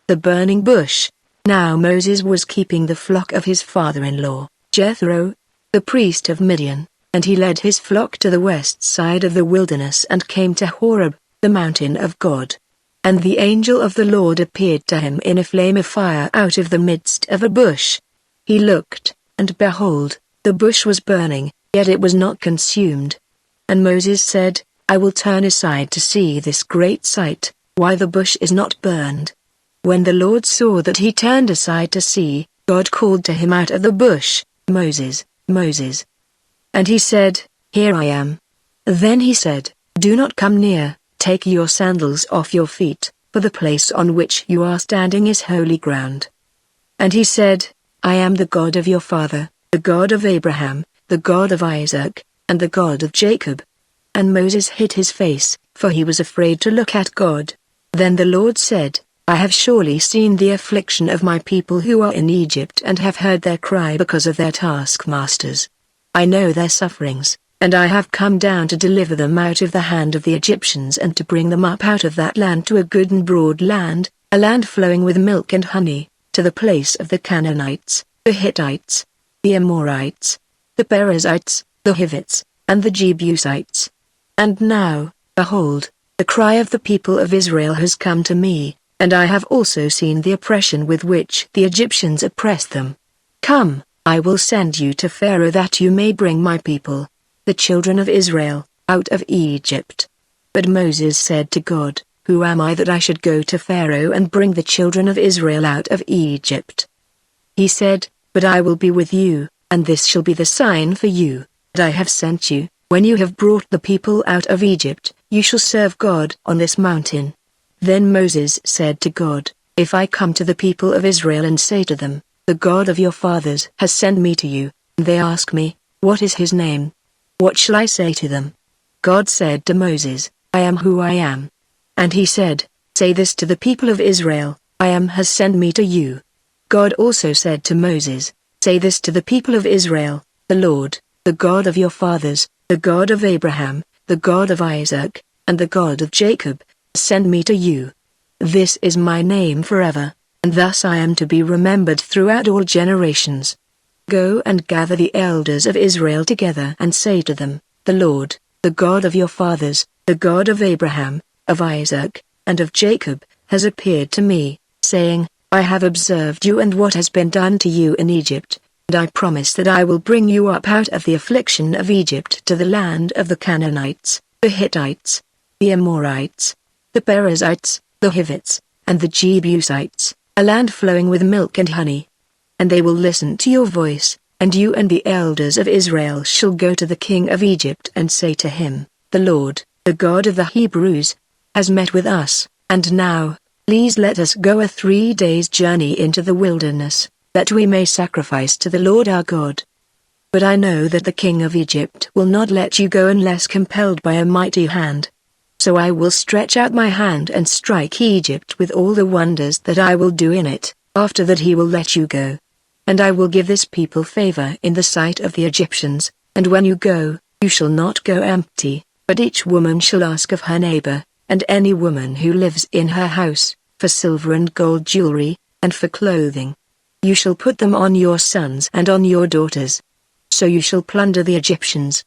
the burning bush. Now Moses was keeping the flock of his father-in-law, Jethro, the priest of Midian, and he led his flock to the west side of the wilderness and came to Horeb, the mountain of God. And the angel of the Lord appeared to him in a flame of fire out of the midst of a bush. He looked, and behold, the bush was burning, yet it was not consumed. And Moses said, I will turn aside to see this great sight, why the bush is not burned. When the Lord saw that he turned aside to see, God called to him out of the bush, Moses, Moses. And he said, Here I am. Then he said, Do not come near, take your sandals off your feet, for the place on which you are standing is holy ground. And he said, I am the God of your father, the God of Abraham, the God of Isaac, and the God of Jacob. And Moses hid his face, for he was afraid to look at God. Then the Lord said, I have surely seen the affliction of my people who are in Egypt and have heard their cry because of their taskmasters. I know their sufferings, and I have come down to deliver them out of the hand of the Egyptians and to bring them up out of that land to a good and broad land, a land flowing with milk and honey, to the place of the Canaanites, the Hittites, the Amorites, the Perizzites, the Hivites, and the Jebusites. And now, behold, the cry of the people of Israel has come to me, and I have also seen the oppression with which the Egyptians oppress them. Come, I will send you to Pharaoh that you may bring my people, the children of Israel, out of Egypt. But Moses said to God, Who am I that I should go to Pharaoh and bring the children of Israel out of Egypt? He said, But I will be with you, and this shall be the sign for you, that I have sent you. When you have brought the people out of Egypt, you shall serve God on this mountain. Then Moses said to God, If I come to the people of Israel and say to them, The God of your fathers has sent me to you, and they ask me, What is his name? What shall I say to them? God said to Moses, I am who I am. And he said, Say this to the people of Israel, I am has sent me to you. God also said to Moses, Say this to the people of Israel, The Lord, the God of your fathers, the God of Abraham, the God of Isaac, and the God of Jacob, send me to you. This is my name forever, and thus I am to be remembered throughout all generations. Go and gather the elders of Israel together and say to them, The Lord, the God of your fathers, the God of Abraham, of Isaac, and of Jacob, has appeared to me, saying, I have observed you and what has been done to you in Egypt, and I promise that I will bring you up out of the affliction of Egypt to the land of the Canaanites, the Hittites, the Amorites, the Perizzites, the Hivites, and the Jebusites, a land flowing with milk and honey. And they will listen to your voice, and you and the elders of Israel shall go to the king of Egypt and say to him, The Lord, the God of the Hebrews, has met with us, and now, please let us go a 3 days' journey into the wilderness, that we may sacrifice to the Lord our God. But I know that the king of Egypt will not let you go unless compelled by a mighty hand. So I will stretch out my hand and strike Egypt with all the wonders that I will do in it, after that he will let you go. And I will give this people favor in the sight of the Egyptians, and when you go, you shall not go empty, but each woman shall ask of her neighbor, and any woman who lives in her house, for silver and gold jewelry, and for clothing. You shall put them on your sons and on your daughters. So you shall plunder the Egyptians,